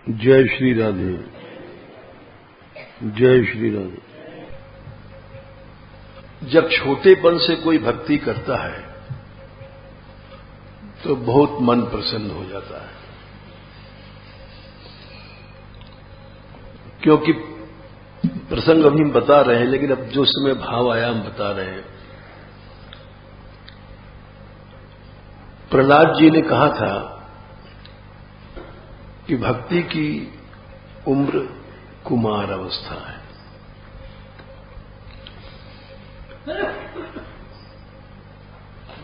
जय श्री राधे। जय श्री राधे। जब छोटेपन से कोई भक्ति करता है तो बहुत मन प्रसन्न हो जाता है, क्योंकि प्रसंग अभी हम बता रहे हैं, लेकिन अब जो समय भाव आया हम बता रहे हैं। प्रहलाद जी ने कहा था कि भक्ति की उम्र कुमार अवस्था है।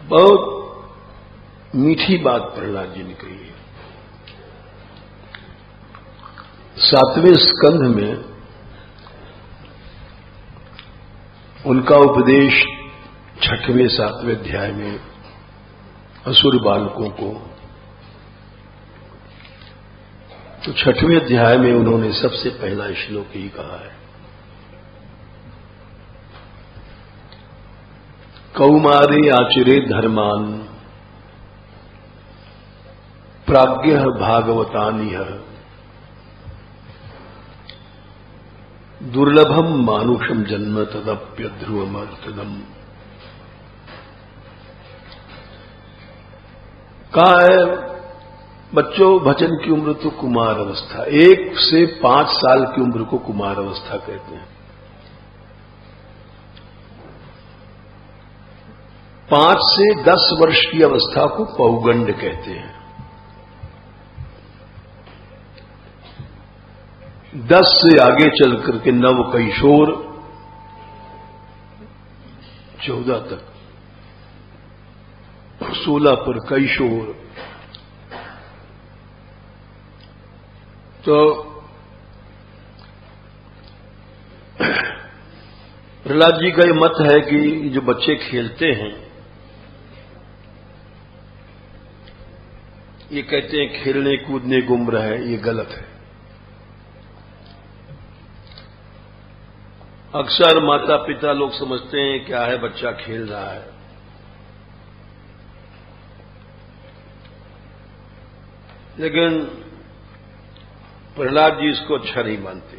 बहुत मीठी बात प्रहलाद जी ने कही है। 7वें स्कंध में उनका उपदेश 6वें 7वें अध्याय में असुर बालकों को, तो 6वें अध्याय में उन्होंने सबसे पहला श्लोक ही कहा है, कौमारे आचरे धर्मान प्राज्ञः भागवतानिह दुर्लभम मानुषम जन्म तदप्य ध्रुवमर्थदम। कहा है बच्चों, भजन की उम्र तो कुमार अवस्था, 1 से 5 साल की उम्र को कुमार अवस्था कहते हैं। 5 से 10 वर्ष की अवस्था को पौगंड कहते हैं। 10 से आगे चल करके नव किशोर, 14 तक, 16 पर किशोर। तो प्रहलाद जी का ये मत है कि जो बच्चे खेलते हैं, ये कहते हैं खेलने कूदने की उम्र है, ये गलत है। अक्सर माता पिता लोग समझते हैं क्या है, बच्चा खेल रहा है, लेकिन प्रहलाद जी इसको अच्छा नहीं मानते।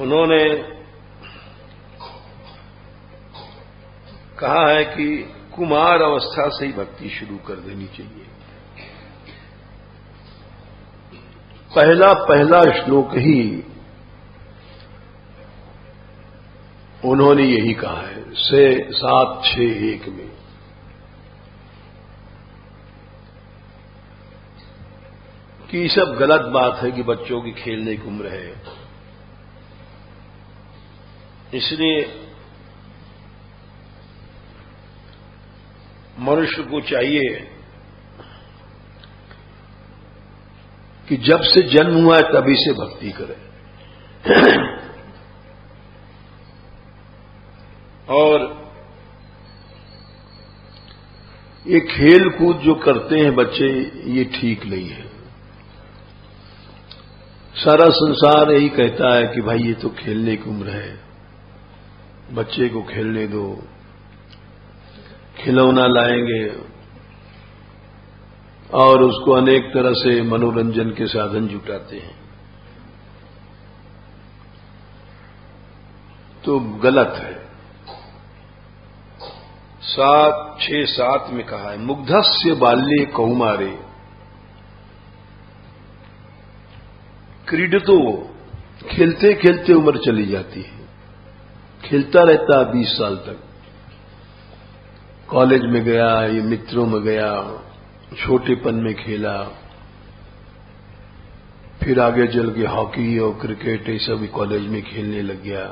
उन्होंने कहा है कि कुमार अवस्था से ही भक्ति शुरू कर देनी चाहिए। पहला श्लोक ही उन्होंने यही कहा है, 7-6-1 में। कि सब गलत बात है कि बच्चों की खेलने की उम्र है। इसलिए मनुष्य को चाहिए कि जब से जन्म हुआ है तभी से भक्ति करे। और ये खेल कूद जो करते हैं बच्चे, ये ठीक नहीं है। सारा संसार यही कहता है कि भाई ये तो खेलने की उम्र है, बच्चे को खेलने दो, खिलौना लाएंगे और उसको अनेक तरह से मनोरंजन के साधन जुटाते हैं। तो गलत है। 7-6-7 में कहा है, मुग्धस्य बाल्ये कौमारे क्रीडतो, खेलते खेलते उम्र चली जाती है। खेलता रहता है 20 साल तक, कॉलेज में गया, ये मित्रों में गया, छोटेपन में खेला, फिर आगे चल के हॉकी और क्रिकेट ये सब कॉलेज में खेलने लग गया।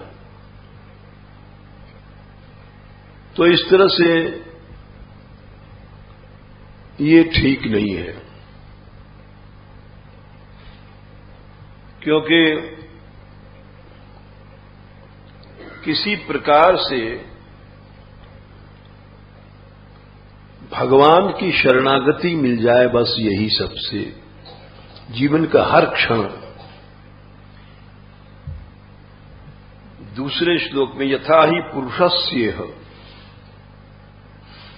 तो इस तरह से ये ठीक नहीं है, क्योंकि किसी प्रकार से भगवान की शरणागति मिल जाए, बस यही सबसे जीवन का हर क्षण। दूसरे श्लोक में यथा ही पुरुषस्य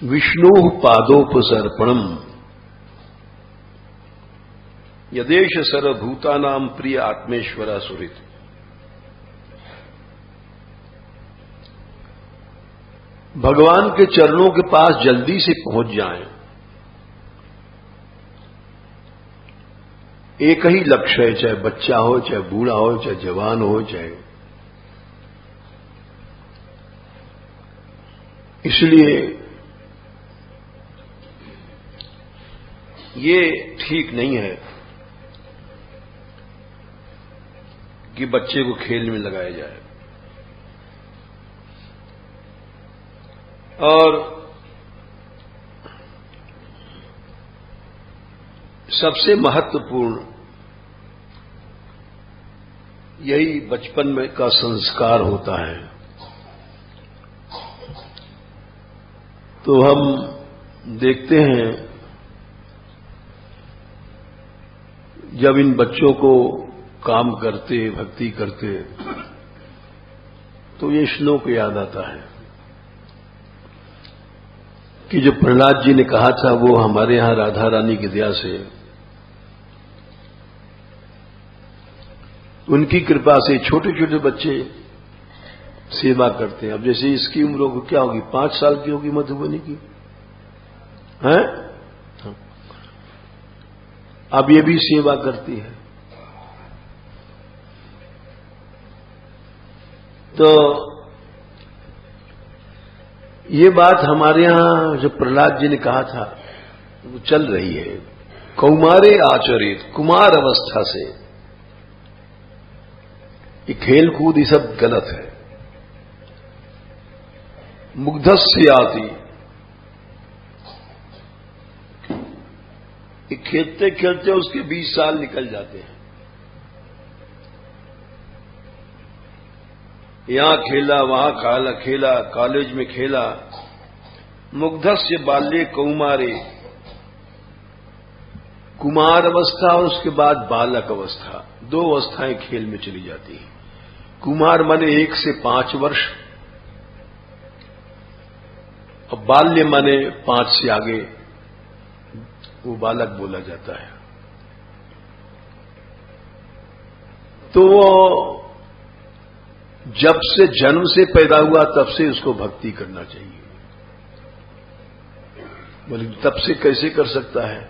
विष्णु पादोपसर्पणम यदेश सर्वभूतानां प्रिय आत्मेश्वरा सुहृत। भगवान के चरणों के पास जल्दी से पहुंच जाएं, एक ही लक्ष्य है, चाहे बच्चा हो, चाहे बूढ़ा हो, चाहे जवान हो, चाहे। इसलिए ये ठीक नहीं है कि बच्चे को खेल में लगाया जाए। और सबसे महत्वपूर्ण यही बचपन में का संस्कार होता है। तो हम देखते हैं जब इन बच्चों को काम करते, भक्ति करते, तो ये श्लोक याद आता है कि जो प्रहलाद जी ने कहा था, वो हमारे यहां राधा रानी की दया से, उनकी कृपा से छोटे छोटे बच्चे सेवा करते हैं। अब जैसे इसकी उम्र को क्या होगी, 5 साल की होगी मधुबनी की, है? अब ये भी सेवा करती है। तो ये बात हमारे यहां जो प्रहलाद जी ने कहा था वो चल रही है। कौमारे आचरित, कुमार अवस्था से ये खेल कूद ये सब गलत है। मुग्धस्य आती, ये खेलते खेलते उसके 20 साल निकल जाते हैं। यहां खेला, वहां खेला, कॉलेज में खेला। मुग्धस्य बाल्ये कौमारे, कुमार अवस्था और उसके बाद बालक अवस्था, 2 अवस्थाएं खेल में चली जाती हैं। कुमार माने 1 से 5 वर्ष और बाल्य माने 5 से आगे, वो बालक बोला जाता है। तो वो जब से जन्म से पैदा हुआ तब से उसको भक्ति करना चाहिए। बोले तब से कैसे कर सकता है?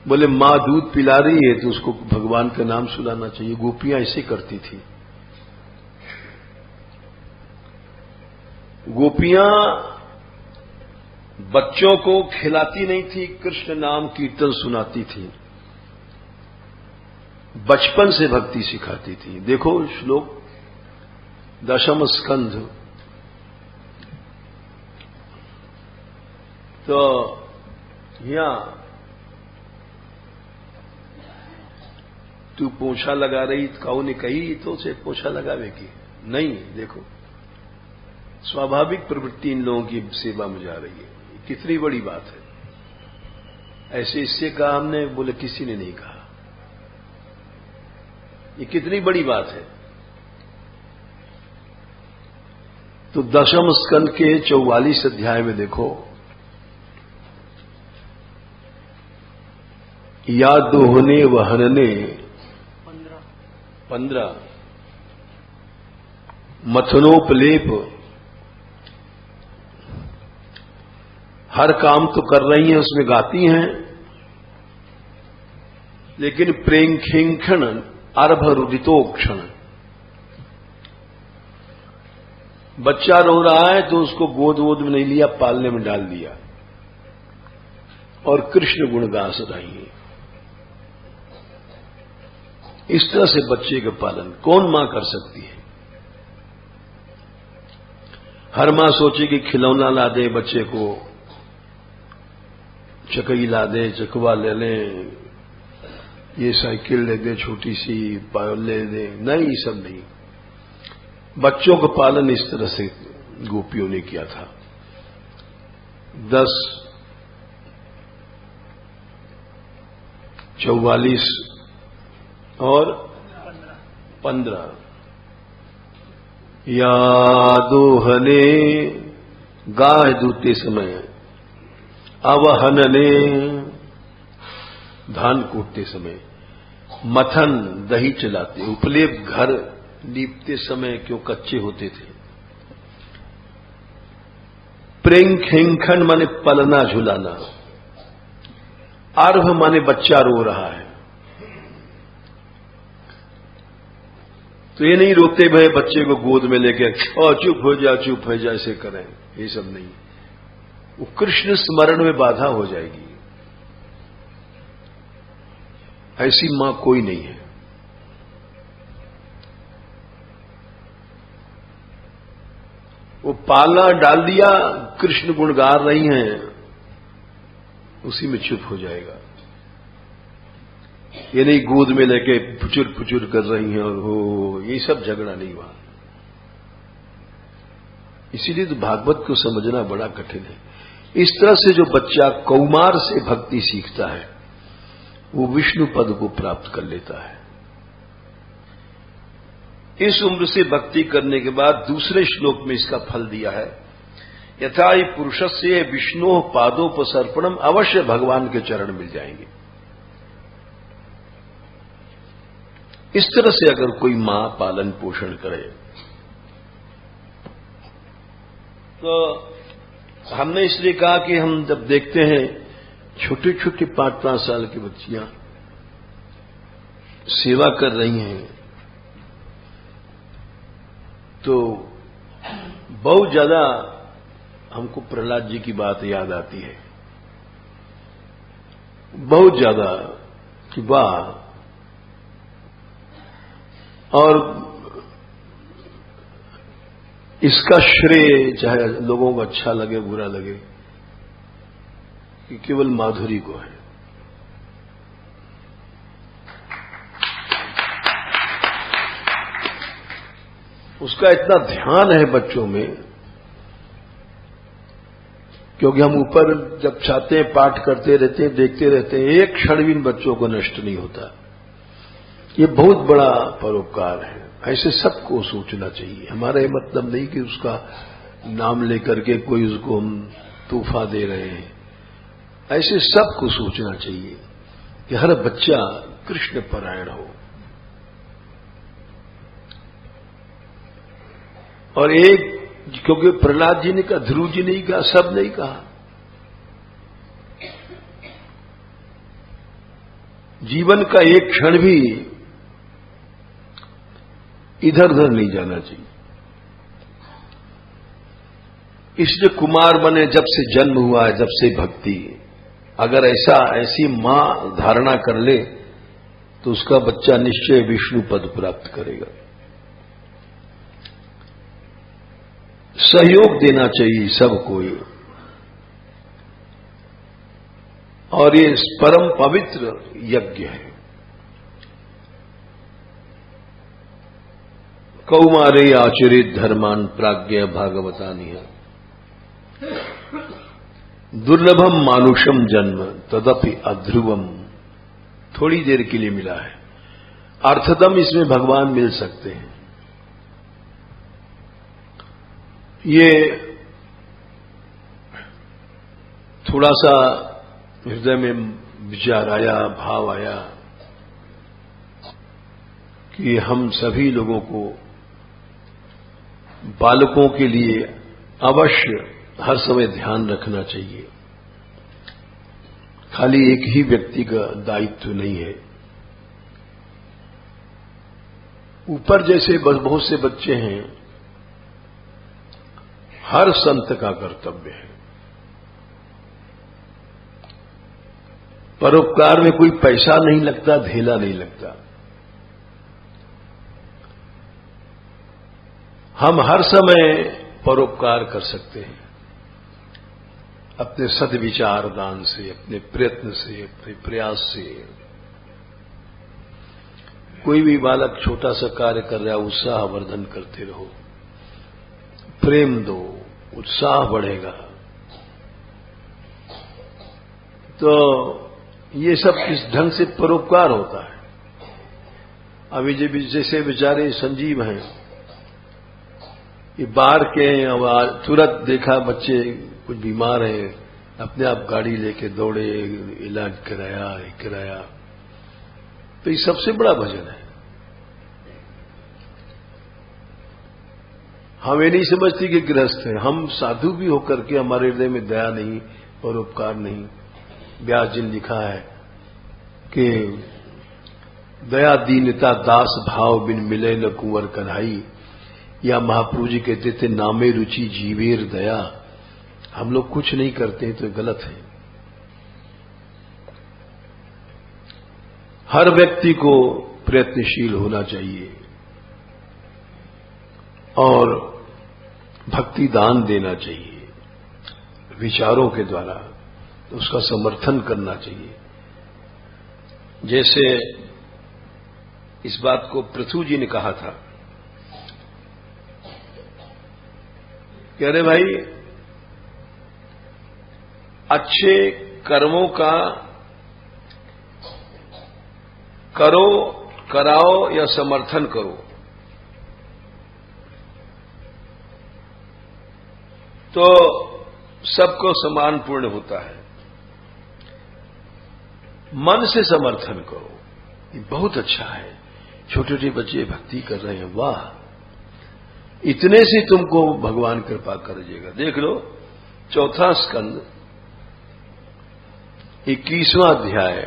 बोले मां दूध पिला रही है तो उसको भगवान का नाम सुनाना चाहिए। गोपियां ऐसे करती थी। गोपियां बच्चों को खिलाती नहीं थी, कृष्ण नाम कीर्तन सुनाती थी, बचपन से भक्ति सिखाती थी। देखो श्लोक 10वें स्कंध। तो यहां तू पोछा लगा रही, काऊ ने कही तो उसे पोछा लगावेगी नहीं। देखो स्वाभाविक प्रवृत्ति इन लोगों की सेवा में जा रही है। कितनी बड़ी बात है। ऐसे इससे कहा हमने, बोले किसी ने नहीं कहा। ये कितनी बड़ी बात है। तो 10वें स्कंद के 44 अध्याय में देखो, या दोहने वहनने 15 मथनोपलेप, हर काम तो कर रही हैं, उसमें गाती हैं, लेकिन प्रेंखेंक्षण अर्भ रुदितोक्षण, बच्चा रो रहा है तो उसको गोद वोद में नहीं लिया, पालने में डाल दिया और कृष्ण गुण गा रही है। इस तरह से बच्चे का पालन कौन मां कर सकती है? हर मां सोचे कि खिलौना ला दे बच्चे को, चकई ला दे, चकवा ले लें, ये साइकिल ले दे, छोटी सी पायल ले दे। नहीं, सब नहीं। बच्चों का पालन इस तरह से गोपियों ने किया था। 10, 44 और 15 या दोहने गाय दूते समय अवहनने धान कूटते समय, मथन दही चलाते, उपलेप घर लीपते समय क्यों कच्चे होते थे, प्रेंखेंखन माने पलना झुलाना, आर्भ माने बच्चा रो रहा है तो ये नहीं रोते भय बच्चे को गोद में लेके और चुप हो जा ऐसे करें, ये सब नहीं। वो कृष्ण स्मरण में बाधा हो जाएगी। ऐसी मां कोई नहीं है। वो पालना डाल दिया, कृष्ण गुण गा रही हैं, उसी में चुप हो जाएगा। ये नहीं गोद में लेके फुचुर कर रही हैं और हो, ये सब झगड़ा नहीं हुआ। इसीलिए तो भागवत को समझना बड़ा कठिन है। इस तरह से जो बच्चा कौमार से भक्ति सीखता है वो विष्णु पद को प्राप्त कर लेता है। इस उम्र से भक्ति करने के बाद दूसरे श्लोक में इसका फल दिया है, यथा ही पुरुषस्य विष्णु पादोपसर्पणम, अवश्य भगवान के चरण मिल जाएंगे। इस तरह से अगर कोई मां पालन पोषण करे तो हमने इसलिए कहा कि हम जब देखते हैं छोटी छोटी 5-5 साल की बच्चियां सेवा कर रही हैं तो बहुत ज्यादा हमको प्रहलाद जी की बात याद आती है, बहुत ज्यादा कि वाह। और इसका श्रेय चाहे लोगों को अच्छा लगे बुरा लगे कि केवल माधुरी को है। उसका इतना ध्यान है बच्चों में, क्योंकि हम ऊपर जब चाहते हैं पाठ करते रहते हैं, देखते रहते हैं, एक क्षण भी इन बच्चों को नष्ट नहीं होता। ये बहुत बड़ा परोपकार है। ऐसे सबको सोचना चाहिए। हमारा ये मतलब नहीं कि उसका नाम लेकर के कोई उसको हम तोहफा दे रहे हैं। ऐसे सबको सोचना चाहिए कि हर बच्चा कृष्ण परायण हो। और एक, क्योंकि प्रहलाद जी ने कहा, ध्रुव जी नहीं कहा, सब नहीं कहा, जीवन का एक क्षण भी इधर उधर नहीं जाना चाहिए। इसलिए कुमार बने जब से जन्म हुआ है, जब से भक्ति, अगर ऐसी मां धारणा कर ले तो उसका बच्चा निश्चय विष्णु पद प्राप्त करेगा। सहयोग देना चाहिए सबको, और ये परम पवित्र यज्ञ है। कौमारे आचरित धर्मान प्राज्ञ भागवतानि, दुर्लभम मानुषम जन्म तदपि अध्रुवम। थोड़ी देर के लिए मिला है, अर्थतम इसमें भगवान मिल सकते हैं। ये थोड़ा सा हृदय में विचार आया, भाव आया कि हम सभी लोगों को बालकों के लिए अवश्य हर समय ध्यान रखना चाहिए। खाली एक ही व्यक्ति का दायित्व नहीं है। ऊपर जैसे बहुत से बच्चे हैं, हर संत का कर्तव्य है। परोपकार में कोई पैसा नहीं लगता, धेला नहीं लगता। हम हर समय परोपकार कर सकते हैं, अपने सद्विचार दान से, अपने प्रयत्न से, अपने प्रयास से। कोई भी बालक छोटा सा कार्य कर रहा है, उत्साहवर्धन करते रहो, प्रेम दो, उत्साह बढ़ेगा। तो ये सब किस ढंग से परोपकार होता है। अभी जैसे बेचारे संजीव हैं, ये बाहर के हैं, अब तुरंत देखा बच्चे कुछ बीमार हैं, अपने आप गाड़ी लेके दौड़े, इलाज कराया। तो ये सबसे बड़ा भजन है। हम ये नहीं समझती कि गृहस्थ है, हम साधु भी होकर के हमारे हृदय में दया नहीं, परोपकार नहीं। व्यास जी ने लिखा है कि दया दीनता दास भाव बिन मिले न कुंवर कन्हाई, या महाप्रभु जी कहते थे नामे रुचि जीवेर दया। हम लोग कुछ नहीं करते तो गलत है। हर व्यक्ति को प्रयत्नशील होना चाहिए और भक्ति दान देना चाहिए विचारों के द्वारा, तो उसका समर्थन करना चाहिए। जैसे इस बात को पृथु जी ने कहा था कि अरे भाई, अच्छे कर्मों का करो, कराओ या समर्थन करो, तो सबको समान पूर्ण होता है। मन से समर्थन करो, ये बहुत अच्छा है। छोटे छोटे बच्चे भक्ति कर रहे हैं, वाह, इतने से तुमको भगवान कृपा कर दीजिएगा। देख लो, 4वां स्कंद 21वां अध्याय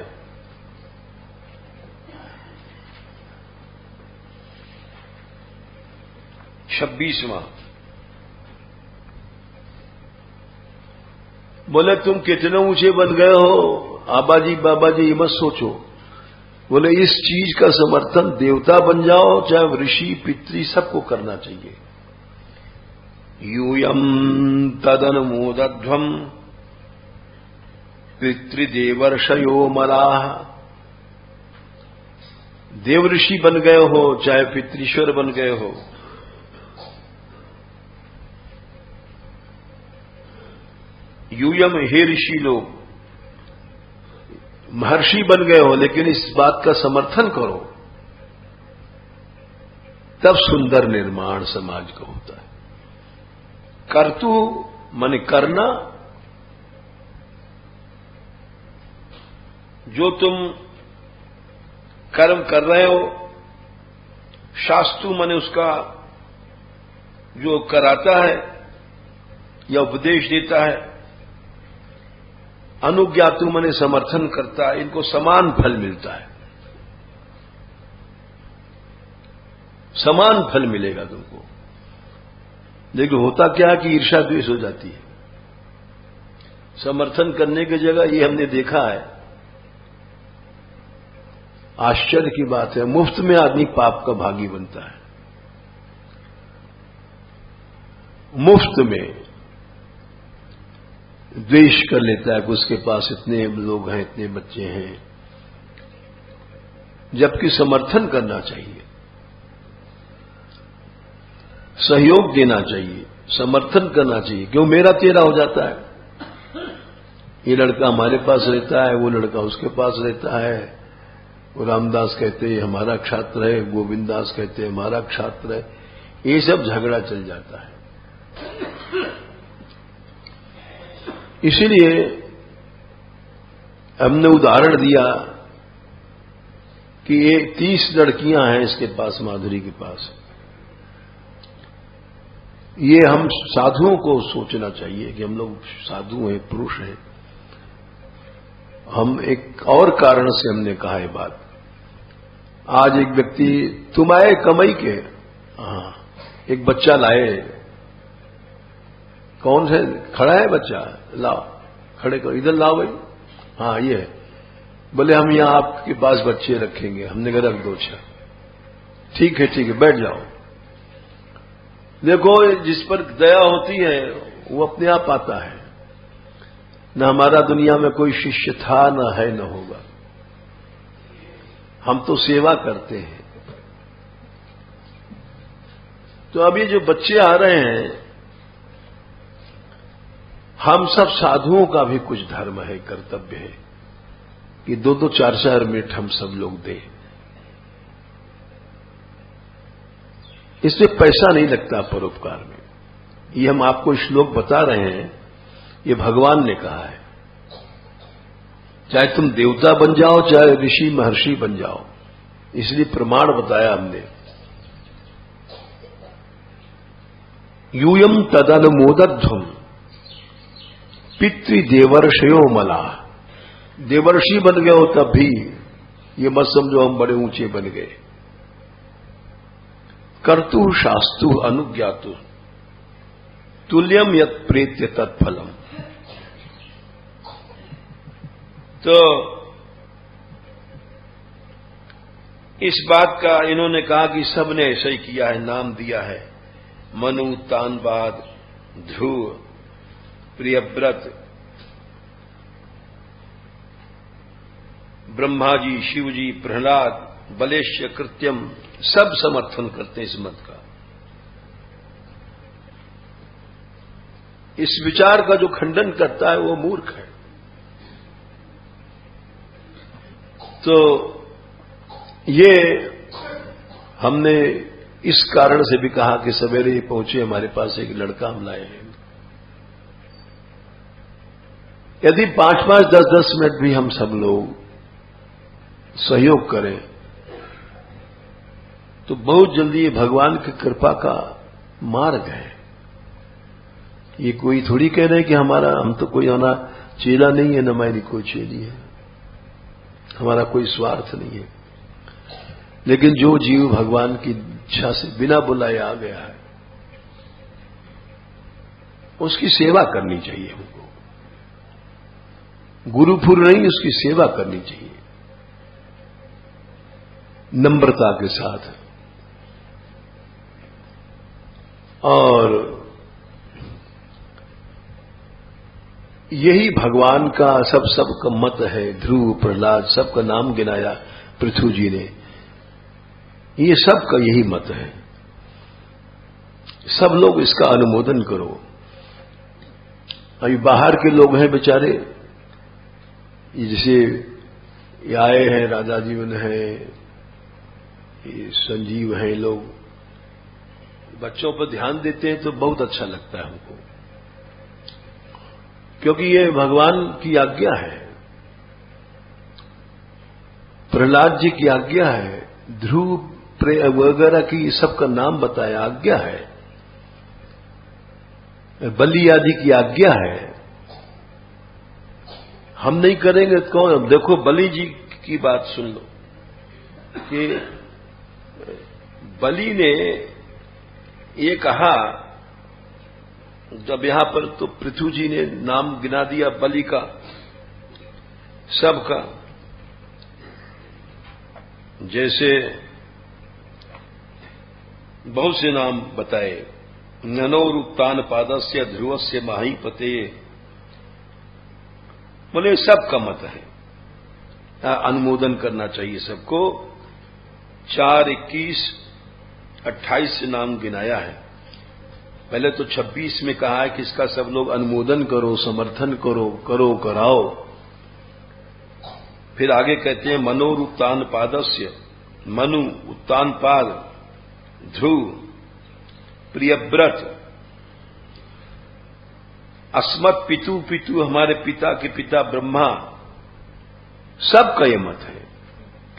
26वां। बोले तुम कितने ऊंचे बन गए हो आबाजी बाबाजी, ये मत सोचो। बोले इस चीज का समर्थन देवता बन जाओ चाहे ऋषि पितृ, सबको करना चाहिए। यूयम तदनुमोदध्वम पितृदेवर्षयो मलाह। देव ऋषि बन गए हो चाहे पितृश्वर बन गए हो, यूयम हे ऋषि लोग, महर्षि बन गए हो, लेकिन इस बात का समर्थन करो, तब सुंदर निर्माण समाज का होता है। कर्तु माने करना, जो तुम कर्म कर रहे हो, शास्तु माने उसका जो कराता है या उपदेश देता है, अनुज्ञातु माने समर्थन करता है, इनको समान फल मिलता है। समान फल मिलेगा तुमको। लेकिन होता क्या है कि ईर्ष्या द्वेष हो जाती है। समर्थन करने की जगह ये हमने देखा है, आश्चर्य की बात है, मुफ्त में आदमी पाप का भागी बनता है। मुफ्त में द्वेष कर लेता है कि उसके पास इतने लोग हैं, इतने बच्चे हैं, जबकि समर्थन करना चाहिए, सहयोग देना चाहिए, समर्थन करना चाहिए। क्यों मेरा तेरा हो जाता है? ये लड़का हमारे पास रहता है, वो लड़का उसके पास रहता है। वो रामदास कहते हैं हमारा छात्र है, गोविंद दास कहते हैं हमारा छात्र है, ये सब झगड़ा चल जाता है। इसीलिए हमने उदाहरण दिया कि ये 30 लड़कियां हैं इसके पास, माधुरी के पास। ये हम साधुओं को सोचना चाहिए कि हम लोग साधु हैं, पुरुष हैं। हम एक और कारण से हमने कहा है बात। आज एक व्यक्ति, तुम आए कमाई के, हाँ, एक बच्चा लाए। कौन से खड़ा है बच्चा? लाओ, खड़े करो, इधर लाओ भाई। हाँ ये है। बोले हम यहां आपके पास बच्चे रखेंगे। हमने कहा रख दो। अच्छा ठीक है बैठ जाओ। देखो जिस पर दया होती है वो अपने आप आता है। न हमारा दुनिया में कोई शिष्य था, न है, न होगा। हम तो सेवा करते हैं। तो अब ये जो बच्चे आ रहे हैं, हम सब साधुओं का भी कुछ धर्म है, कर्तव्य है कि 2-2, 4-4 मिनट हम सब लोग दें। इसमें पैसा नहीं लगता परोपकार में। ये हम आपको श्लोक बता रहे हैं, ये भगवान ने कहा है। चाहे तुम देवता बन जाओ चाहे ऋषि महर्षि बन जाओ, इसलिए प्रमाण बताया हमने। यूयम तदनुमोदध्वम पितृदेवर्षयो मला। देवर्षि बन गए हो तब भी ये मत समझो हम बड़े ऊंचे बन गए। कर्तु शास्तु अनुज्ञातु तुल्यम यत् प्रेत्य तत्फलम। तो इस बात का इन्होंने कहा कि सबने ऐसा ही किया है, नाम दिया है। मनु, तानवाद, ध्रुव, प्रियव्रत, ब्रह्मा जी, शिव जी, प्रहलाद, बलेश्य, कृत्यम, सब समर्थन करते हैं इस मत का। इस विचार का जो खंडन करता है वो मूर्ख है। तो ये हमने इस कारण से भी कहा कि सवेरे पहुंचे हमारे पास एक लड़का हम लाए हैं। यदि 5-5, 10-10 मिनट भी हम सब लोग सहयोग करें तो बहुत जल्दी ये भगवान की कृपा का मार्ग है। ये कोई थोड़ी कह रहे हैं कि हम तो कोई आना चेला नहीं है, न हमारी कोई चेली है, हमारा कोई स्वार्थ नहीं है। लेकिन जो जीव भगवान की इच्छा से बिना बुलाए आ गया है उसकी सेवा करनी चाहिए हमको। गुरुपुर नहीं, उसकी सेवा करनी चाहिए नम्रता के साथ। और यही भगवान का सबका मत है। ध्रुव, प्रहलाद, सबका नाम गिनाया पृथु जी ने, ये सबका यही मत है। सब लोग इसका अनुमोदन करो। अभी बाहर के लोग हैं बेचारे, जैसे ये आए हैं, राधा जीवन है, ये संजीव हैं, लोग बच्चों पर ध्यान देते हैं तो बहुत अच्छा लगता है हमको, क्योंकि ये भगवान की आज्ञा है, प्रहलाद जी की आज्ञा है, ध्रुव वगैरह की सबका नाम बताया आज्ञा है, बलि आदि की आज्ञा है। हम नहीं करेंगे तो कौन? अब देखो बलि जी की बात सुन लो कि बलि ने ये कहा, जब यहां पर तो पृथु जी ने नाम गिना दिया बलि का, सबका, जैसे बहुत से नाम बताए। ननोरुत्तान पादस्य ध्रुवस्य माहीपते, बोले सबका मत है, अनुमोदन करना चाहिए सबको। 4, 21, 28 से नाम गिनाया है। पहले तो 26 में कहा है कि इसका सब लोग अनुमोदन करो, समर्थन करो, करो कराओ। फिर आगे कहते हैं मनोरुत्तान पादस्य, मनु, उत्तान पाद, ध्रुव, प्रियव्रत, अस्मत् पितु, पितु हमारे पिता के पिता ब्रह्मा, सबका ये मत है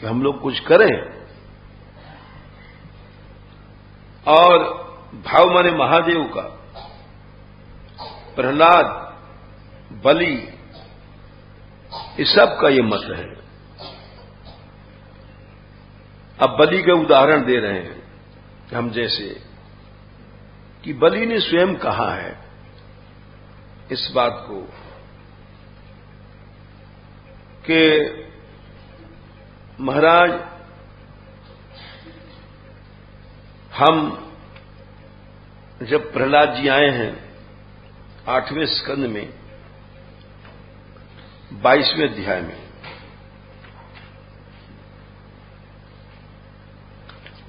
कि हम लोग कुछ करें। और भाव माने महादेव का, प्रहलाद, बलि, इस सब का ये मत है। अब बलि का उदाहरण दे रहे हैं हम, जैसे कि बलि ने स्वयं कहा है इस बात को कि महाराज हम जब प्रहलाद जी आए हैं 8वें स्कंद में 22वें अध्याय में,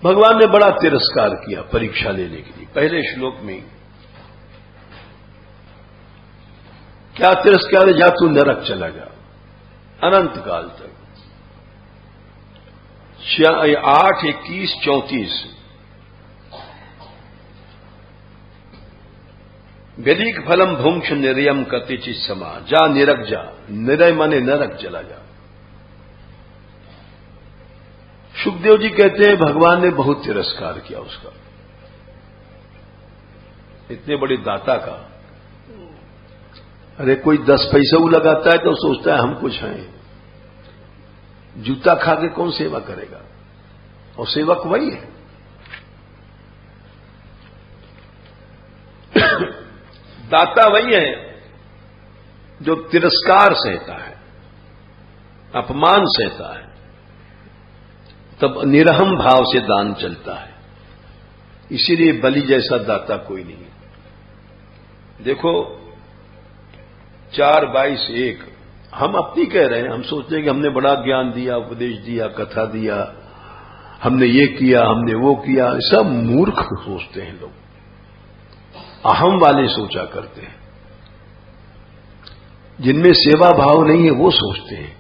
भगवान ने बड़ा तिरस्कार किया परीक्षा लेने के लिए। पहले श्लोक में क्या तिरस्कार? जा तू नरक चला जा अनंत काल तक। 8, 21, 34 व्यधिक फलम भुंक्ष निर्यम कतिचित समा, जा निरक जा, निरय माने नरक चला जा। सुखदेव जी कहते हैं भगवान ने बहुत तिरस्कार किया उसका, इतने बड़े दाता का। अरे कोई 10 पैसे लगाता है तो सोचता है हम कुछ हैं, जूता खा के कौन सेवा करेगा, और सेवक वही है। दाता वही है जो तिरस्कार सहता है, अपमान सहता है, तब निरहम भाव से दान चलता है। इसीलिए बलि जैसा दाता कोई नहीं है। देखो 4:22:1 हम अपनी कह रहे हैं, हम सोचते हैं कि हमने बड़ा ज्ञान दिया, उपदेश दिया, कथा दिया, हमने ये किया, हमने वो किया। सब मूर्ख सोचते हैं लोग, अहम वाले सोचा करते हैं। जिनमें सेवा भाव नहीं है वो सोचते हैं,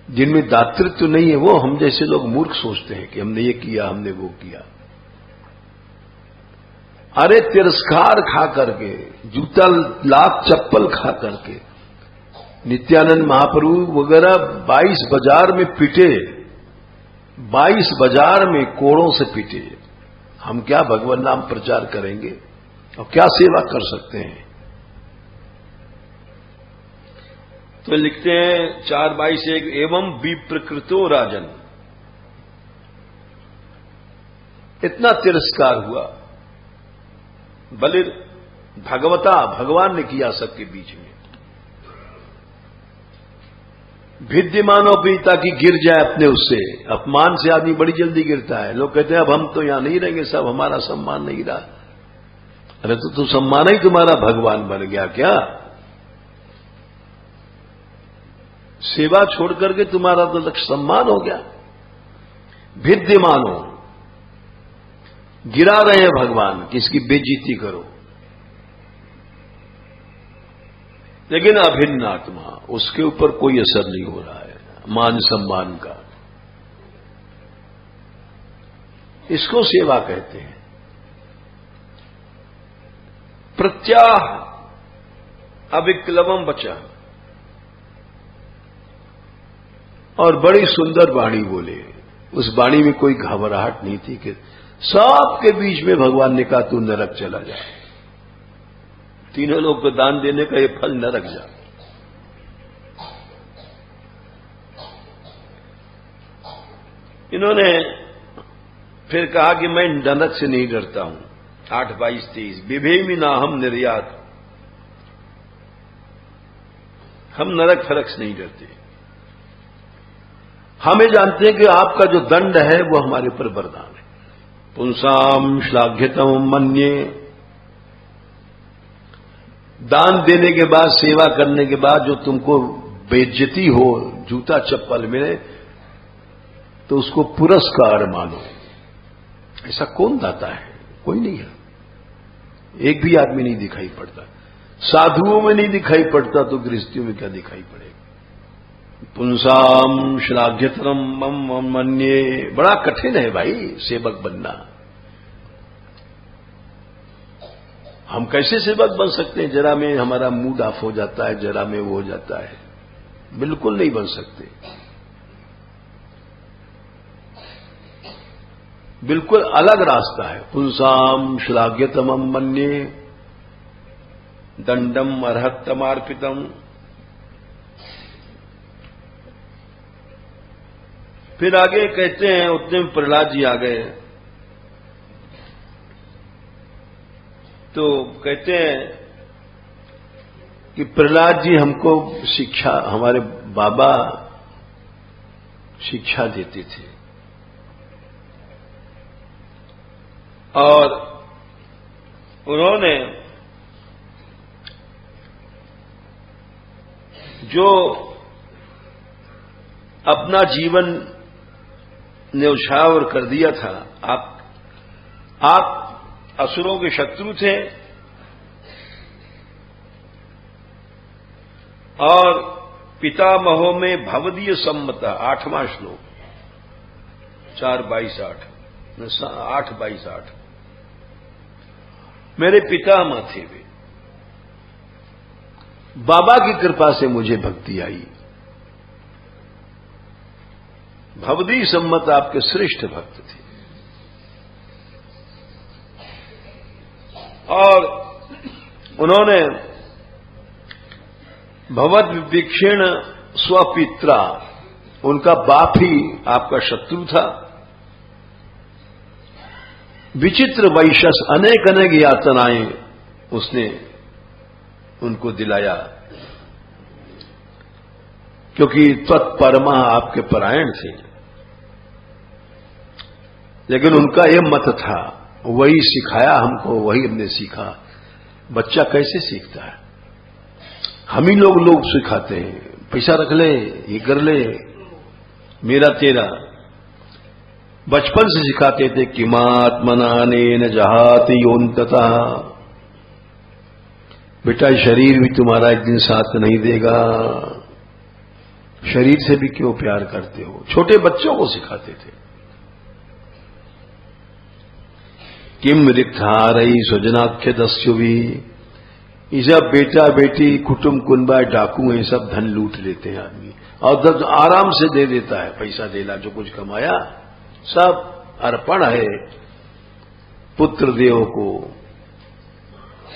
जिनमें दातृत्व नहीं है वो हम जैसे लोग मूर्ख सोचते हैं कि हमने ये किया, हमने वो किया। अरे तिरस्कार खा करके, जूता लाख चप्पल खा करके, नित्यानंद महाप्रभु वगैरह 22 बाजार में पिटे, 22 बाजार में कोड़ों से पिटे। हम क्या भगवान नाम प्रचार करेंगे और क्या सेवा कर सकते हैं? तो लिखते हैं 4:22:1 एवं विप्रकृतो राजन, इतना तिरस्कार हुआ। बलिर भगवता, भगवान ने किया सबके बीच में। भिद्यमानो भी ताकि गिर जाए अपने उससे, अपमान से आदमी बड़ी जल्दी गिरता है। लोग कहते हैं अब हम तो यहां नहीं रहेंगे, सब हमारा सम्मान नहीं रहा। अरे तो सम्मान ही तुम्हारा भगवान बन गया क्या? सेवा छोड़ करके तुम्हारा तो लक्ष्य सम्मान हो गया। भिद्यमानो, गिरा रहे हैं भगवान, किसकी बेइज्जती करो। लेकिन अभिन्न आत्मा, उसके ऊपर कोई असर नहीं हो रहा है मान सम्मान का। इसको सेवा कहते हैं। प्रत्याह अविक्लवम बचा, और बड़ी सुंदर वाणी बोले। उस वाणी में कोई घबराहट नहीं थी कि सबके बीच में भगवान ने कहा तू नरक चला जा, तीनों लोग को दान देने का ये फल नरक जा। इन्होंने फिर कहा कि मैं नरक से नहीं डरता हूं। 8:22:23 विभेमी ना हम निर्यात, हम नरक फरक से नहीं डरते। हमें जानते हैं कि आपका जो दंड है वो हमारे ऊपर वरदान है। पुंसाम श्लाघ्यतम मन्ये, दान देने के बाद, सेवा करने के बाद जो तुमको बेइज्जती हो, जूता चप्पल मिले, तो उसको पुरस्कार मानो। ऐसा कौन दाता है? कोई नहीं है, एक भी आदमी नहीं दिखाई पड़ता। साधुओं में नहीं दिखाई पड़ता तो गृहस्थियों में क्या दिखाई पड़ेगा? पुंसाम श्लाघ्यतरम मम मन्ये, बड़ा कठिन है भाई सेवक बनना। हम कैसे सेवक बन सकते हैं? जरा में हमारा मूड ऑफ हो जाता है, जरा में वो हो जाता है, बिल्कुल नहीं बन सकते। बिल्कुल अलग रास्ता है। पुंसाम श्लाघ्यतमम मन्ये दंडम अर्हतमार्पितम। फिर आगे कहते हैं, उतने में प्रहलाद जी आ गए तो कहते हैं कि प्रहलाद जी हमको शिक्षा, हमारे बाबा शिक्षा देते थे, और उन्होंने जो अपना जीवन न्यौछावर कर दिया था। आप असुरों के शत्रु थे, और पितामहो में भवदीय सम्मता, 8वां श्लोक, 4:22:8, 8:22:8। मेरे पितामह थे वे, बाबा की कृपा से मुझे भक्ति आई। भवदी सम्मत आपके श्रेष्ठ भक्त थे। और उन्होंने भवद विवीक्षण स्वपित्रा, उनका बाप ही आपका शत्रु था। विचित्र वैशस, अनेक अनेक यातनाएं उसने उनको दिलाया, क्योंकि तत्परमा आपके परायण थे। लेकिन उनका यह मत था, वही सिखाया हमको, वही हमने सीखा। बच्चा कैसे सीखता है? हम ही लोग सिखाते हैं, पैसा रख ले, ये कर ले, मेरा तेरा। बचपन से सिखाते थे किमात्मनानेन जहाति योन्ततः, बेटा शरीर भी तुम्हारा एक दिन साथ नहीं देगा, शरीर से भी क्यों प्यार करते हो? छोटे बच्चों को सिखाते थे। किम रिक्थारई स्वजनाख्य दस्यु भी, ये सब बेटा बेटी कुटुंब कुनबा डाकू हैं, सब धन लूट लेते हैं आदमी, और आराम से दे देता है। पैसा देना, जो कुछ कमाया सब अर्पण है पुत्र देव को,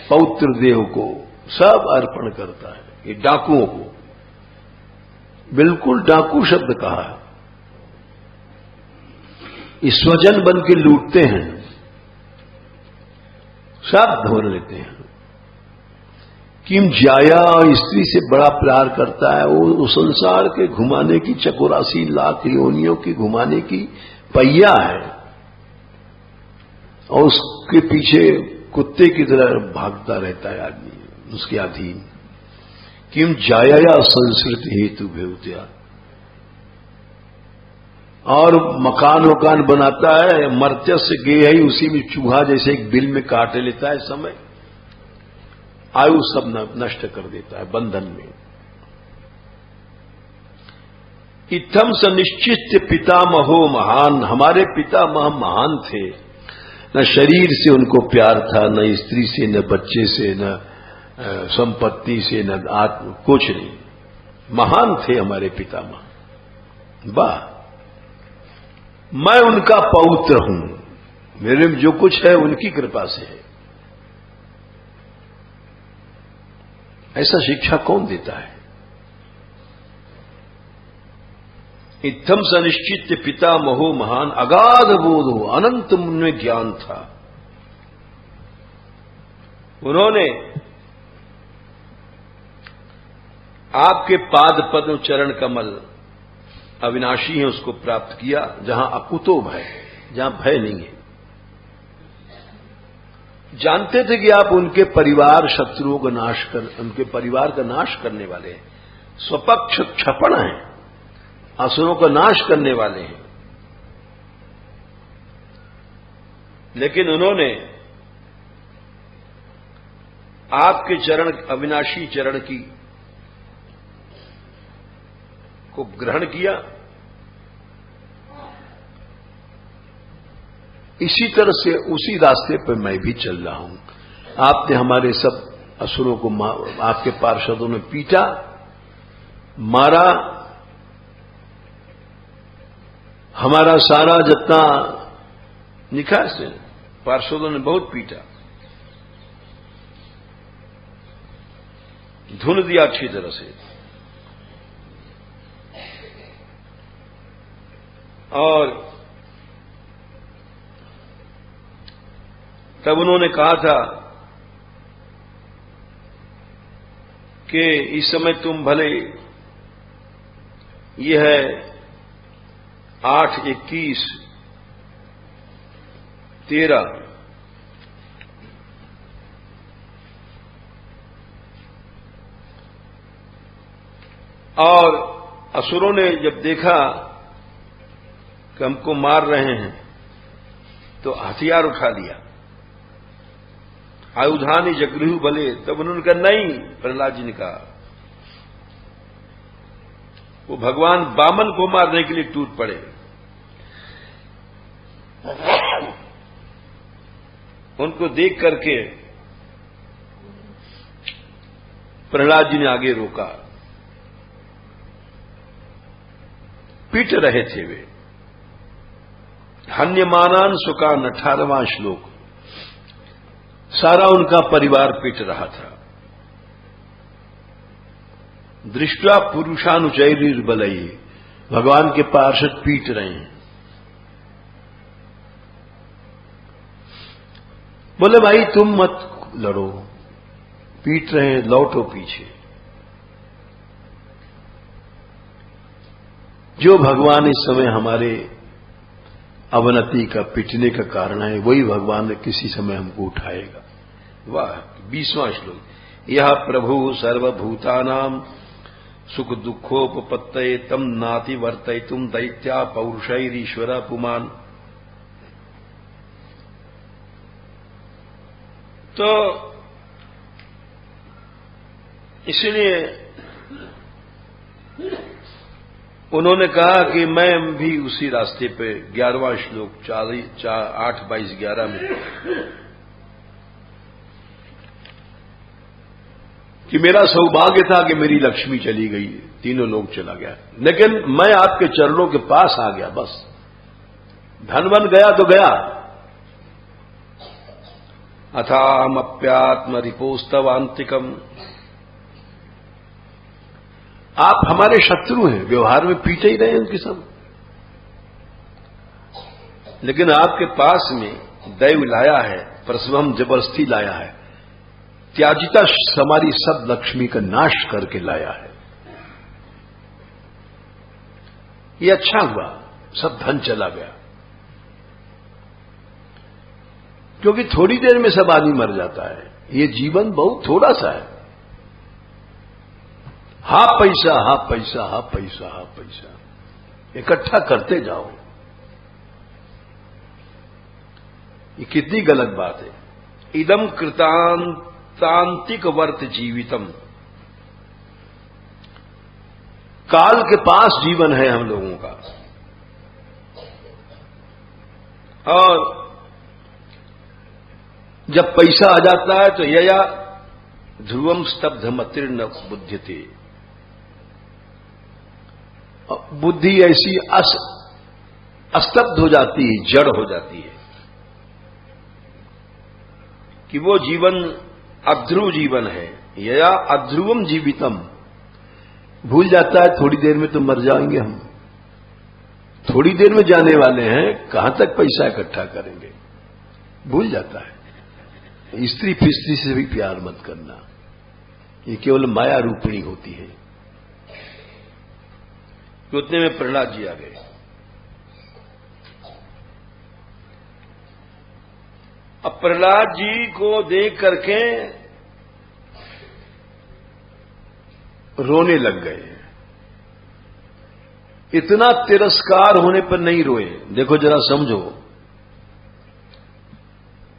पौत्र देव को, सब अर्पण करता है। ये डाकुओं को, बिल्कुल डाकू शब्द कहा। इस स्वजन बन के लूटते हैं, सब धोर लेते हैं। किम जाया, स्त्री से बड़ा प्यार करता है, वो संसार के घुमाने की 84 लाख योनियों की घुमाने की पहिया है, और उसके पीछे कुत्ते की तरह भागता रहता है आदमी, उसके अधीन। किम जाया संस्कृत हेतु भेवत्या, और मकान वकान बनाता है, मर्त्य से गे है, उसी में चूहा जैसे एक बिल में काट लेता है समय, आयु सब नष्ट कर देता है बंधन में। इत्थम सनिश्चित पितामहो महान, हमारे पितामह महान थे। न शरीर से उनको प्यार था, न स्त्री से, न बच्चे से, न संपत्ति से, न आत्म, कुछ नहीं। महान थे हमारे पितामह। वाह, मैं उनका पौत्र हूं, मेरे में जो कुछ है उनकी कृपा से है। ऐसा शिक्षा कौन देता है? इत्थम सनिश्चित पितामहो महान, अगाध बोधो, अनंत उनमें ज्ञान था। उन्होंने आपके पाद पद्म चरण कमल अविनाशी है उसको प्राप्त किया, जहां अकुतो भय, जहां भय नहीं है। जानते थे कि आप उनके परिवार शत्रुओं का नाश कर, उनके परिवार का नाश करने वाले हैं, स्वपक्ष क्षपण हैं, असुरों का नाश करने वाले हैं। लेकिन उन्होंने आपके चरण, अविनाशी चरण की को ग्रहण किया। इसी तरह से उसी रास्ते पर मैं भी चल रहा हूं। आपने हमारे सब असुरों को आपके पार्षदों ने पीटा, मारा, हमारा सारा जितना निकास है पार्षदों ने बहुत पीटा, धुन दिया अच्छी तरह से। और तब उन्होंने कहा था कि इस समय तुम भले, यह है 8/21/13, और असुरों ने जब देखा कि हमको मार रहे हैं तो हथियार उठा लिया, आयुधानी जगृहु बले। तब उन्होंने कहा नहीं, प्रहलाद जी ने कहा, वो भगवान वामन को मारने के लिए टूट पड़े। उनको देख करके प्रहलाद जी ने आगे रोका। पीट रहे थे वे। हन्यमानान सुकान 18वां श्लोक। सारा उनका परिवार पीट रहा था। दृष्टा पुरुषानुचैर्बलई, भगवान के पार्षद पीट रहे हैं। बोले भाई तुम मत लड़ो, पीट रहे हैं, लौटो पीछे। जो भगवान इस समय हमारे अवनति का, पिटने का कारण है, वही भगवान किसी समय हमको उठाएगा। वाह! 20वां श्लोक। यह प्रभु सर्वभूतानां सुख दुखोपपत्तये तम नाति वर्तयितुम दैत्या पौरुषैरीश्वर पुमान। तो इसलिए उन्होंने कहा कि मैं भी उसी रास्ते पे 11वां श्लोक 8:22-11 में कि मेरा सौभाग्य था कि मेरी लक्ष्मी चली गई, तीनों लोग चला गया, लेकिन मैं आपके चरणों के पास आ गया। बस धन बन गया तो गया। अथामप्यात्म रिपोस्तवांतिकम। आप हमारे शत्रु हैं, व्यवहार में पीटे ही रहे हैं उनके सब, लेकिन आपके पास में दैव लाया है, प्रसवम जबरदस्ती लाया है, त्याजिता हमारी सब लक्ष्मी का नाश करके लाया है। ये अच्छा हुआ, सब धन चला गया, क्योंकि थोड़ी देर में सब आदमी मर जाता है। ये जीवन बहुत थोड़ा सा है। हा पैसा, हा पैसा, हा पैसा, हा पैसा इकट्ठा करते जाओ। ये कितनी गलत बात है। इदम कृतांतिक वर्त जीवितम। काल के पास जीवन है हम लोगों का, और जब पैसा आ जाता है तो यया ध्रुवम स्तब्धमतिर्न बुध्यते। बुद्धि ऐसी अस्तब्ध हो जाती है, जड़ हो जाती है कि वो जीवन अध्रुव जीवन है। यया अध्रुवम जीवितम। भूल जाता है थोड़ी देर में तो मर जाएंगे हम, थोड़ी देर में जाने वाले हैं, कहां तक पैसा इकट्ठा करेंगे, भूल जाता है। स्त्री फिस्त्री से भी प्यार मत करना, ये केवल माया रूपिणी होती है। उतने में प्रहलाद जी आ गए। अब प्रहलाद जी को देख करके रोने लग गए। इतना तिरस्कार होने पर नहीं रोए। देखो जरा समझो,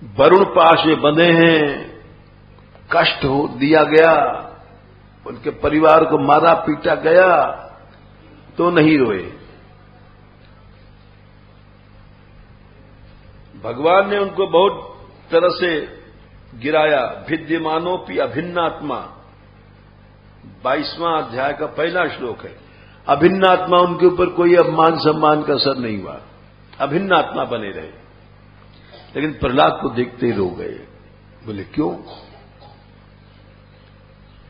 वरुण पाश में बंधे हैं, कष्ट हो दिया गया, उनके परिवार को मारा पीटा गया, तो नहीं रोए। भगवान ने उनको बहुत तरह से गिराया। भिद्यमानोपि अभिन्नात्मा, 22वां अध्याय का पहला श्लोक है। अभिन्नात्मा, उनके ऊपर कोई अपमान सम्मान का असर नहीं हुआ, अभिन्नात्मा बने रहे। लेकिन प्रहलाद को देखते ही रो गए। बोले क्यों?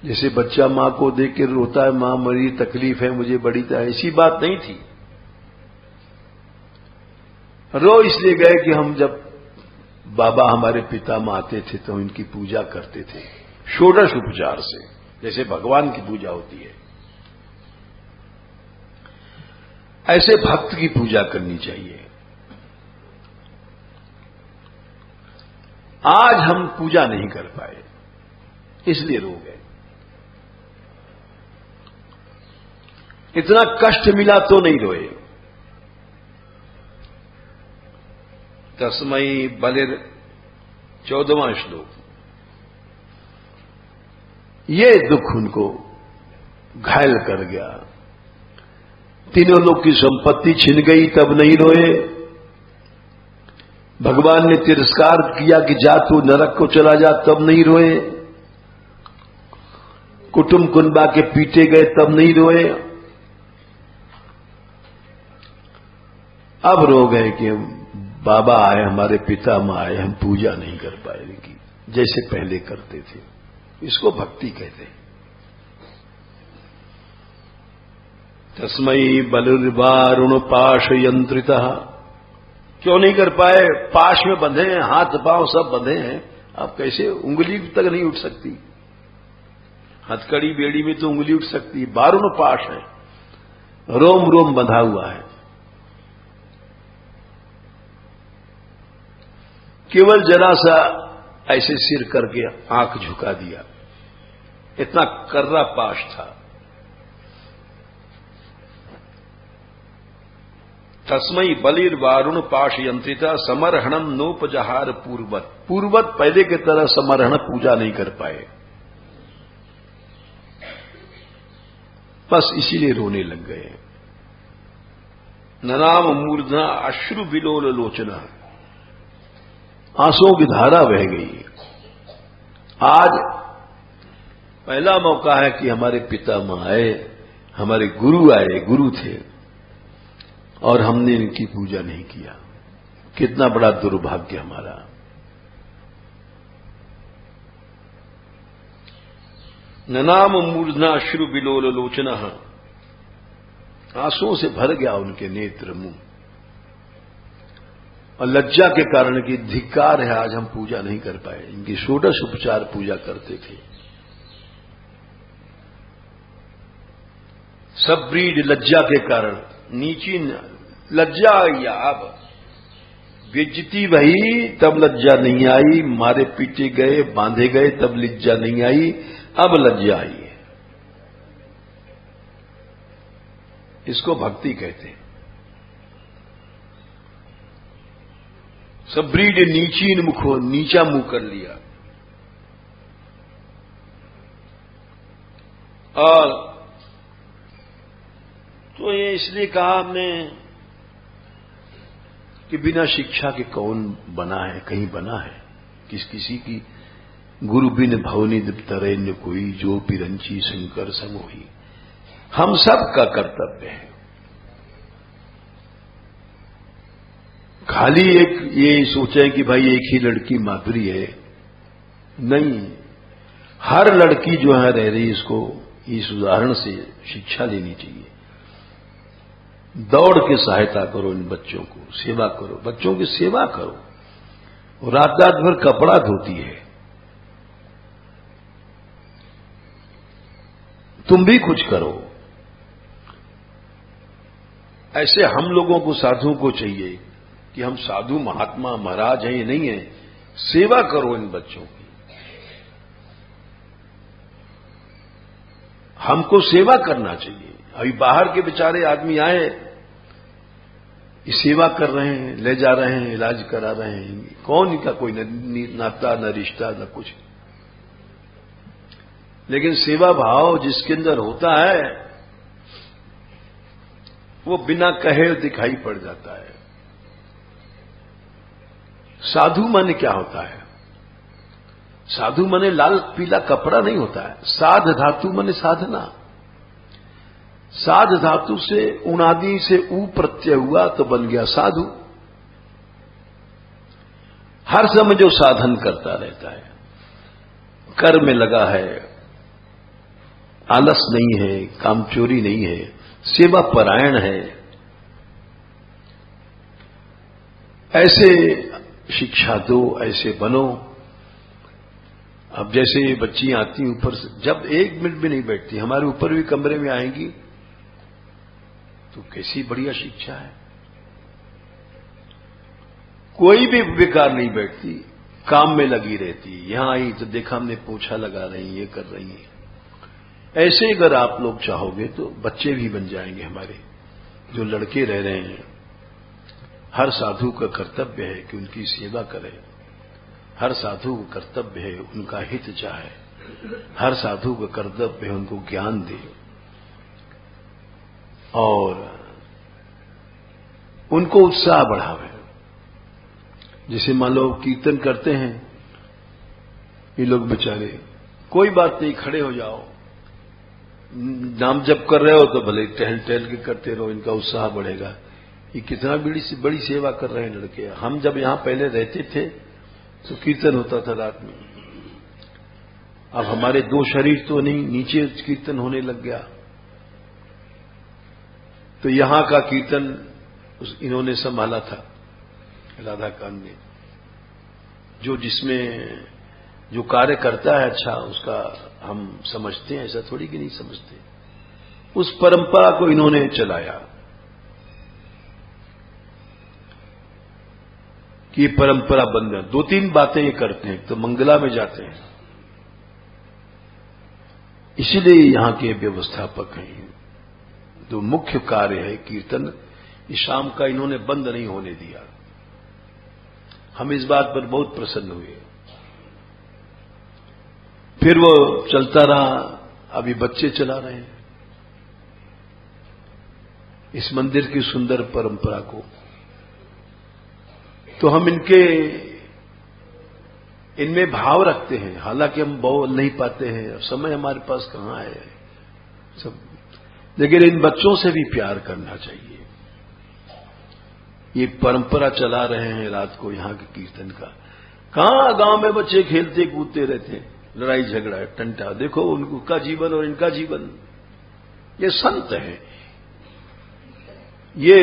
जैसे बच्चा मां को देख के रोता है, मां मरी, तकलीफ है मुझे बड़ी, था ऐसी बात नहीं थी। रो इसलिए गए कि हम जब बाबा हमारे पिता मां आते थे तो इनकी पूजा करते थे षोडश उपचार से, जैसे भगवान की पूजा होती है, ऐसे भक्त की पूजा करनी चाहिए। आज हम पूजा नहीं कर पाए, इसलिए रो गए। इतना कष्ट मिला तो नहीं रोए। तस्मई बलिर 14वां श्लोक। ये दुख उनको घायल कर गया। तीनों लोग की संपत्ति छिन गई तब नहीं रोए। भगवान ने तिरस्कार किया कि जा तू नरक को चला जा, तब नहीं रोए। कुटुंब कुनबा के पीटे गए तब नहीं रोए, अब रो गए कि बाबा आए, हमारे पिता माँ आए, हम पूजा नहीं कर पाएंगे जैसे पहले करते थे। इसको भक्ति कहते हैं। तस्मै बलिर्वारुण पाश यंत्रिता, क्यों नहीं कर पाए? पाश में बंधे हैं, हाथ पांव सब बंधे हैं, अब कैसे? उंगली तक नहीं उठ सकती। हथकड़ी बेड़ी में तो उंगली उठ सकती, वारुण पाश है, रोम रोम बंधा हुआ है। केवल जरा सा ऐसे सिर करके आंख झुका दिया, इतना कर्रा पाश था। तस्मै बलिर्वारुण पाश यंत्रिता समर्हणम नोपजहार पूर्वत, पूर्वत पहले की तरह समर्हण पूजा नहीं कर पाए, बस इसीलिए रोने लग गए। ननाम मूर्धना अश्रु विलोल लोचना, आंसुओं की धारा बह गई। आज पहला मौका है कि हमारे पिता मां आए, हमारे गुरु आए, गुरु थे, और हमने इनकी पूजा नहीं किया। कितना बड़ा दुर्भाग्य हमारा। ननाम मूर्धना अश्रु विलोल लोचना, आंसुओं से भर गया उनके नेत्र मुंह, और लज्जा के कारण की धिक्कार है आज हम पूजा नहीं कर पाए। इनकी षोडश उपचार पूजा करते थे। सब ब्रीड लज्जा के कारण, नीची लज्जा आई, अब बेइज्जती भई तब लज्जा नहीं आई, मारे पीटे गए, बांधे गए तब लज्जा नहीं आई, अब लज्जा आई है। इसको भक्ति कहते हैं। सब ब्रीड नीचीन मुखो, नीचा मुंह कर लिया। और तो ये इसलिए कहा हमने कि बिना शिक्षा के कौन बना है, कहीं बना है? किसी की गुरु बिन भवनी तरेन्य कोई, जो पिरंची शंकर समोही। हम सब का कर्तव्य है। खाली एक ये सोचें कि भाई एक ही लड़की माधुरी है, नहीं, हर लड़की जो है रह रही, इसको इस उदाहरण से शिक्षा लेनी चाहिए। दौड़ के सहायता करो इन बच्चों को, सेवा करो, बच्चों की सेवा करो। रात रात भर कपड़ा धोती है, तुम भी कुछ करो। ऐसे हम लोगों को, साधुओं को चाहिए कि हम साधु महात्मा महाराज हैं, ये नहीं है, सेवा करो इन बच्चों की। हमको सेवा करना चाहिए। अभी बाहर के बेचारे आदमी आए, ये सेवा कर रहे हैं, ले जा रहे हैं, इलाज करा रहे हैं, कौन इनका कोई नाता न रिश्ता न कुछ। लेकिन सेवा भाव जिसके अंदर होता है वो बिना कहे दिखाई पड़ जाता है। साधु माने क्या होता है? साधु माने लाल पीला कपड़ा नहीं होता है। साध धातु माने साधना। साध धातु से उनादि से ऊ प्रत्यय हुआ तो बन गया साधु। हर समय जो साधन करता रहता है, कर्म में लगा है, आलस नहीं है, कामचोरी नहीं है, सेवा परायण है, ऐसे शिक्षा दो, ऐसे बनो। अब जैसे ये बच्ची आती ऊपर से, जब एक मिनट भी नहीं बैठती, हमारे ऊपर भी कमरे में आएंगी तो कैसी बढ़िया शिक्षा है। कोई भी बेकार नहीं बैठती, काम में लगी रहती। यहां आई तो देखा हमने पोछा लगा रही, ये कर रही है। ऐसे अगर आप लोग चाहोगे तो बच्चे भी बन जाएंगे हमारे, जो लड़के रह रहे हैं। हर साधु का कर्तव्य है कि उनकी सेवा करे। हर साधु का कर्तव्य है उनका हित चाहे। हर साधु का कर्तव्य है उनको ज्ञान दे और उनको उत्साह बढ़ावे। जैसे मान लो कीर्तन करते हैं ये लोग बेचारे, कोई बात नहीं, खड़े हो जाओ, नाम जप कर रहे हो तो भले टहल टहल के करते रहो, इनका उत्साह बढ़ेगा। ये कितना बड़ी सेवा कर रहे हैं लड़के। हम जब यहां पहले रहते थे तो कीर्तन होता था रात में। अब हमारे 2 शरीर तो नहीं, नीचे कीर्तन होने लग गया। तो यहां का कीर्तन इन्होंने संभाला था, राधा कांत ने। जो जिसमें जो कार्य करता है अच्छा, उसका हम समझते हैं, ऐसा थोड़ी कि नहीं समझते। उस परंपरा को इन्होंने चलाया कि ये परंपरा बंद है। 2-3 बातें ये करते हैं। तो मंगला में जाते हैं, इसीलिए यहां के व्यवस्थापक हैं। जो मुख्य कार्य है कीर्तन, इस शाम का इन्होंने बंद नहीं होने दिया। हम इस बात पर बहुत प्रसन्न हुए। फिर वो चलता रहा। अभी बच्चे चला रहे हैं इस मंदिर की सुंदर परंपरा को। तो हम इनमें भाव रखते हैं। हालांकि हम बोल नहीं पाते हैं, समय हमारे पास कहां है सब, लेकिन इन बच्चों से भी प्यार करना चाहिए। ये परंपरा चला रहे हैं रात को यहां के कीर्तन का। कहां गांव में बच्चे खेलते कूदते रहते हैं, लड़ाई झगड़ा टंटा। देखो उनका जीवन और इनका जीवन। ये संत हैं, ये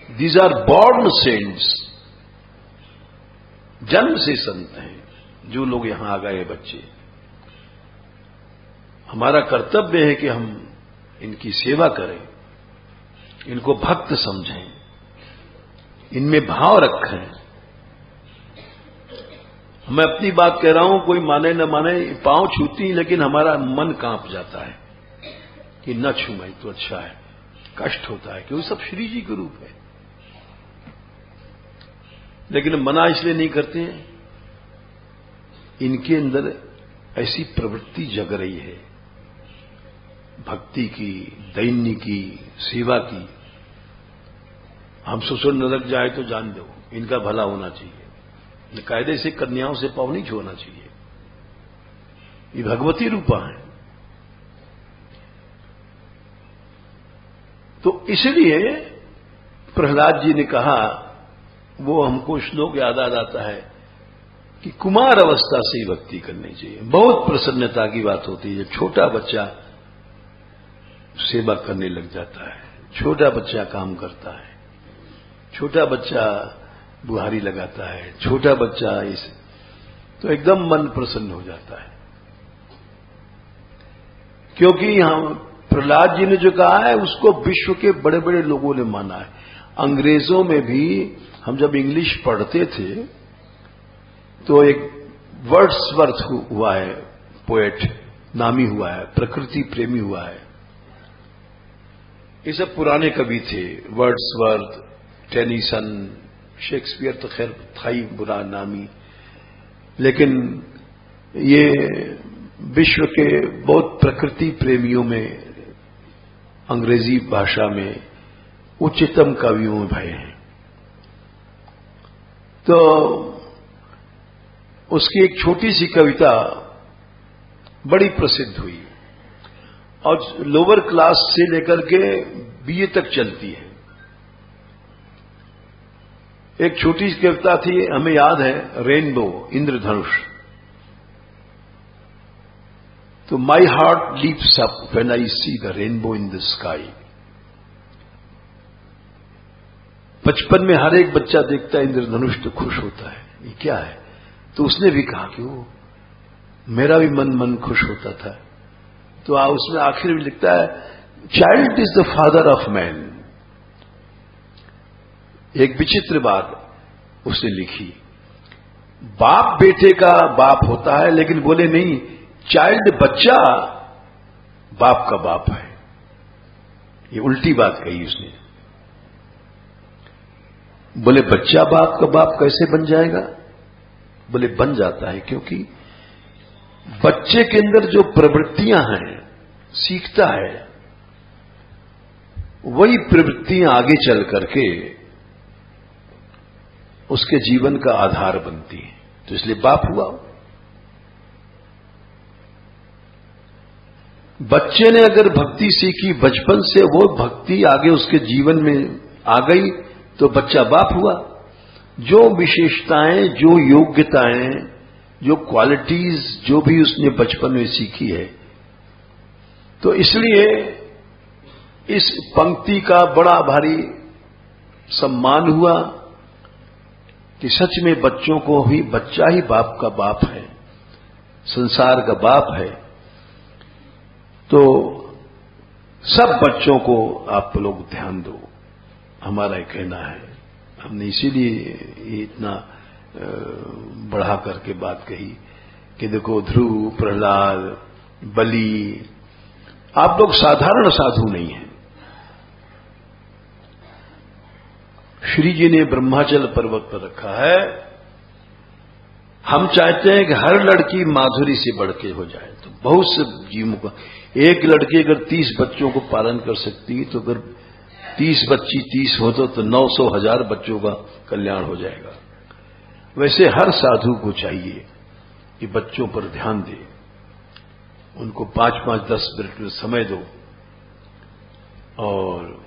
दीज आर बॉर्न सेंट्स, जन्म से संत हैं जो लोग यहां आ गए बच्चे। हमारा कर्तव्य है कि हम इनकी सेवा करें, इनको भक्त समझें, इनमें भाव रखें। मैं अपनी बात कह रहा हूं, कोई माने न माने, पांव छूती लेकिन हमारा मन कांप जाता है कि न छूमाई तो अच्छा है। कष्ट होता है क्योंकि सब श्री जी के रूप है, लेकिन मना इसलिए नहीं करते हैं। इनके अंदर ऐसी प्रवृत्ति जग रही है भक्ति की, दैन्य की, सेवा की। हम ससुर नरक जाए तो जान दो, इनका भला होना चाहिए। कायदे से कन्याओं से पांव नहीं छूना चाहिए। ये भगवती रूपा है। तो इसलिए प्रहलाद जी ने कहा, वो हमको श्लोक याद आ जाता है कि कुमार अवस्था से ही भक्ति करनी चाहिए। बहुत प्रसन्नता की बात होती है जब छोटा बच्चा सेवा करने लग जाता है, छोटा बच्चा काम करता है, छोटा बच्चा बुहारी लगाता है, छोटा बच्चा इस, तो एकदम मन प्रसन्न हो जाता है। क्योंकि हम प्रहलाद जी ने जो कहा है उसको विश्व के बड़े बड़े लोगों ने माना है। अंग्रेजों में भी हम जब इंग्लिश पढ़ते थे तो एक वर्ड्सवर्थ हुआ है, पोएट नामी हुआ है, प्रकृति प्रेमी हुआ है। ये सब पुराने कवि थे, वर्ड्सवर्थ, टेनिसन, शेक्सपियर तो खैर था ही बुरा नामी, लेकिन ये विश्व के बहुत प्रकृति प्रेमियों में अंग्रेजी भाषा में उच्चतम कवियों में भय हैं। तो उसकी एक छोटी सी कविता बड़ी प्रसिद्ध हुई और लोअर क्लास से लेकर के बीए तक चलती है। एक छोटी सी कविता थी, हमें याद है, रेनबो, इंद्रधनुष। तो my heart leaps up when I see the rainbow in the sky. बचपन में हर एक बच्चा देखता है इंद्रधनुष तो खुश होता है, ये क्या है। तो उसने भी कहा कि वो मेरा भी मन खुश होता था। तो उसमें आखिर में लिखता है, child is the father of man. एक विचित्र बात उसने लिखी, बाप बेटे का बाप होता है, लेकिन बोले नहीं, चाइल्ड बच्चा बाप का बाप है। ये उल्टी बात कही उसने। बोले बच्चा बाप का बाप कैसे बन जाएगा? बोले बन जाता है क्योंकि बच्चे के अंदर जो प्रवृत्तियां हैं, सीखता है, वही प्रवृत्तियां आगे चल करके उसके जीवन का आधार बनती है। तो इसलिए बाप हुआ। बच्चे ने अगर भक्ति सीखी बचपन से, वो भक्ति आगे उसके जीवन में आ गई तो बच्चा बाप हुआ। जो विशेषताएं, जो योग्यताएं, जो क्वालिटीज जो भी उसने बचपन में सीखी है, तो इसलिए इस पंक्ति का बड़ा भारी सम्मान हुआ कि सच में बच्चों को ही, बच्चा ही बाप का बाप है, संसार का बाप है। तो सब बच्चों को आप लोग ध्यान दो, हमारा ये कहना है। हमने इसीलिए इतना बढ़ा करके बात कही कि देखो ध्रुव, प्रहलाद, बलि, आप लोग साधारण साधु नहीं हैं। श्री जी ने ब्रह्माचल पर्वत पर रखा है। हम चाहते हैं कि हर लड़की माधुरी से बढ़ के हो जाए, तो बहुत से जीवों का, एक लड़की अगर 30 बच्चों को पालन कर सकती है, तो अगर 30 बच्ची 30 हो तो 900,000 बच्चों का कल्याण हो जाएगा। वैसे हर साधु को चाहिए कि बच्चों पर ध्यान दे, उनको 5-5, 10 मिनट में समय दो और